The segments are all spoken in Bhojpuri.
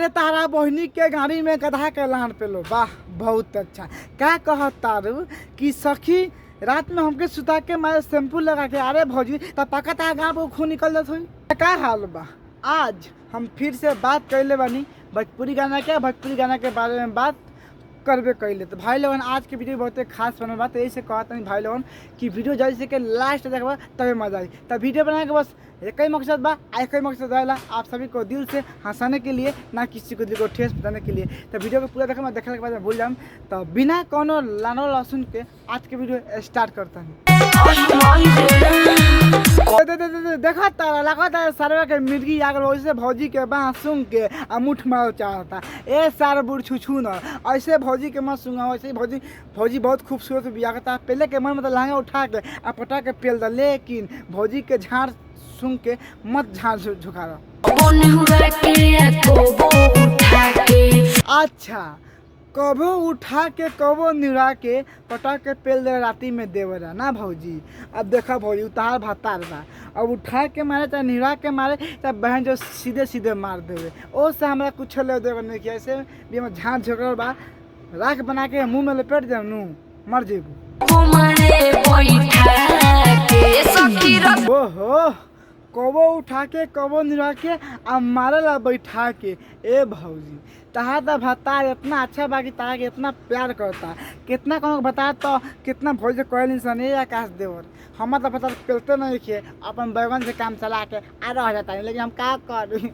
अरे तारा बहनी के गाड़ी में गधा के लान पे लो, वाह बहुत अच्छा। क्या कह तारू कि सखी रात में हमके सुता के मारे शैम्पू लगा के, अरे भौजी तब पका ता गाँव खून निकल जात हुई। क्या हाल बा? आज हम फिर से बात कैले बानी भोजपुरी गाना के बारे में बात करबे कैले। तो भाई लोगन आज के वीडियो बहुत खास बनल बा, तो यही से कहता नहीं भाई लोगन कि वीडियो जल्दी से के लास्ट देखबा तबे मजा आई। तब वीडियो बनाने के बस एक ही मकसद बा, एक ही मकसद रहेला आप सभी को दिल से हंसाने के लिए, ना किसी को दिल को ठेस पहुंचाने के लिए। तो वीडियो को पूरा देखा, देखने के बाद भूल जाऊँ तो बिना कोनो लानो लहसुन के आज के वीडियो स्टार्ट करता हूँ। देखा तारा लगा था सरवा के मिर्गी आगर वैसे भौजी के बाँह सुन के आ मुठ मारो चाहता ए सार बुढ़ छुछू न ऐसे भौजी के मत सुंगा। वैसे भौजी बहुत खूबसूरत बिया करता। पहले के मन मतलब लहंगा उठा के आ पटा के पेल दा, लेकिन भौजी के झाड़ सुन के मत झाड़ झुका रहा। अच्छा कबो उठा के कबो निरा के पटा के पेल दे राती में देवरा ना भौजी। अब देखा भौजी उतार भातार बा, अब उठा के मारे चाहे निरा के मारे चाहे बहन जो सीधे सीधे मार देवे, ओ से हमरा कुछ ले देवे नहीं किया। ऐसे भी हम झाँझ झोंकल बा राख बना के मुंह में लपेट दे नू मर जेबू। ओहो कबो उठा के कबो निरा के आ मारे ला बैठा के। ए भौजी तहा तो भतार इतना अच्छा बा कि तहा के इतना प्यार करता, कितना कौन बता तो कितना भौजी कहल इंसान ये आकाश देवर। हम तो पता पेलते नहीं खे, अपन बैगन से काम चला के आ रह जाता है, लेकिन हम क्या करी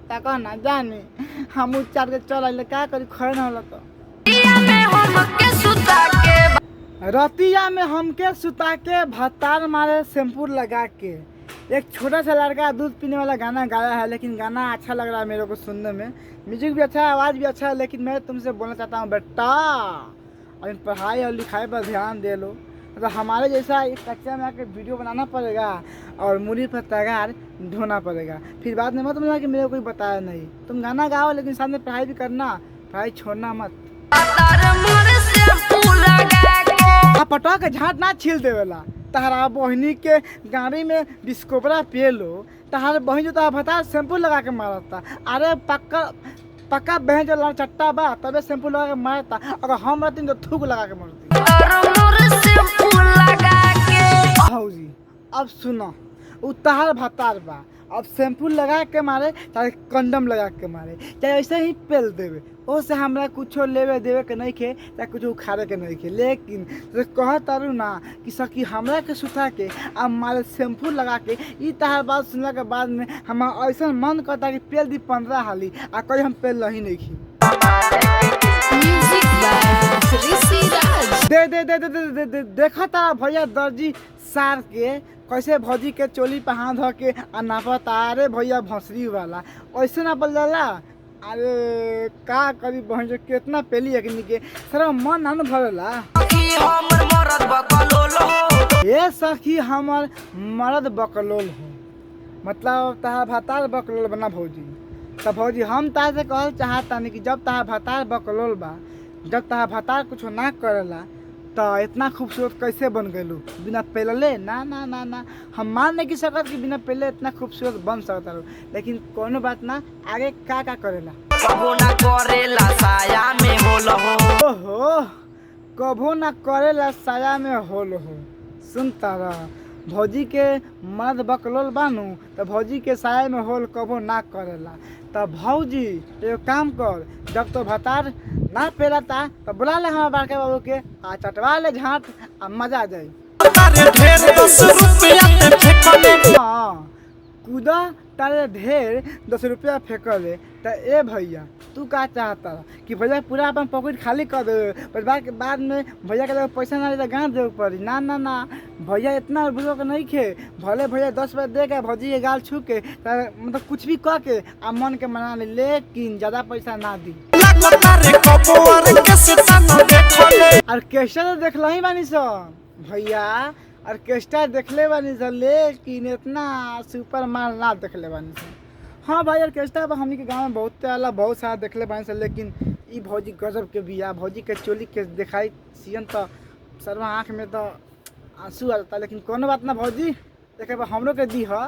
तक ना जानी हम उच्चार के चल अल क्या करी खड़े न होला। तो रतिया में हमके सुता के भतार मारे शैम्पू लगा के। एक छोटा सा लड़का दूध पीने वाला गाना गाया है, लेकिन गाना अच्छा लग रहा है मेरे को सुनने में, म्यूजिक भी अच्छा है, आवाज़ भी अच्छा है। लेकिन मैं तुमसे बोलना चाहता हूँ बेटा अभी पढ़ाई और लिखाई पर ध्यान दे लो। मतलब हमारे जैसा एक कच्चा में आके वीडियो बनाना पड़ेगा और मुड़ी पर तगार ढोना पड़ेगा, फिर बाद में मत बोलना कि मेरे को कोई बताया नहीं। तुम गाना गाओ लेकिन सामने पढ़ाई भी करना, पढ़ाई छोड़ना मत। पटा के झाट ना छील देवेला। तहरा बहनी के गाड़ी में बिस्कोबरा पे लो, तहार बहन जो तहार भता शैम्पू लगा के मारता। अरे पक्का बहन जो लाल चट्टा बा तबे शैम्पू लगा के मारता, अगर हम रहती तो थूक लगा के मारती। भौजी अब सुनो उ तहार भतार बा, अब शैम्पू लगा के मारे चाहे कंडम लगा के मारे चाहे ऐसे ही पेल देवे, ओ से हमरा कुछो लेवे देवे के नहीं खे चाहे कुछ उखाड़े के नहीं खे। लेकिन तो कह तारू ना कि सखी हमरा के सुता के अब मारे शैम्पू लगा के, ई तहार बात सुनला के बाद में हम ऐसा मन करता कि पेल दी 15 हाली आ कहीं हम पेल ही नहीं खी। देखा तारा भैया दर्जी सार के कैसे भौजी के चोली पे हाथ धो के आ नापता। अरे भैया भौसरी वाला ऐसे नापल जाला। अरे का करी बहन जो कितना पेली है के सर मन ना भरला। ये सखी हमर मर्द बकलोल हो, मतलब तहार भतार बकलोल बना भौजी। तब भौजी हम तार से कहल चाहता नहीं कि जब तहार भतार बकलोल बा, जब तहार भतार कुछ ना करेला तो इतना खूबसूरत कैसे बन गलू बिना पहले? ना ना ना ना हम मान नहीं सकत कि बिना पहले इतना खूबसूरत बन सकता हो। लेकिन कोनो बात ना, आगे का करेला कबो ना करेला साया में होल हो। ओहो कबो ना करेला साया में होल हो। सुनता रह भौजी के मर्द बकलोल बानू तो भौजी के साया में होल कबो ना करेला। तब भौजी एक काम कर, जब तो भतार ना पेलता तो बुला ले हमारे बड़के बाबू के आ चटवा ले झाट आ मजा आ जाए। हाँ कूदा तारे ढेर 10 रुपया फेंकले। तो ए भैया तू का चाहता कि भैया पूरा अपन पॉकेट खाली कर दे, बाद में भैया के पैसा ना दे गाँव देवे पड़ी? ना ना ना भैया इतना बुजुर्ग नहीं खे, भले भैया 10 रुपया दे के भौजी के गाल छू के मतलब कुछ भी कह के आ मन के मना ले, लेकिन ज्यादा पैसा ना दी। ऑर्केस्ट्रा तो देखल ही बानी सब भैया, ऑर्केस्ट्रा देखले बानी सब, लेकिन इतना सुपर माल ना देखले बानी सब। हाँ भाई ऑर्केस्ट्रा हमनी के गाँव में बहुत आला, बहुत सारा देखले बानी सब, लेकिन ई भौजी गजब के बिया। भौजी के चोली के दिखाई सीन तो सर्वा आँख में तो आंसू आ जाता। लेकिन कोनो बात ना भौजी, देखे हमरो के दी है।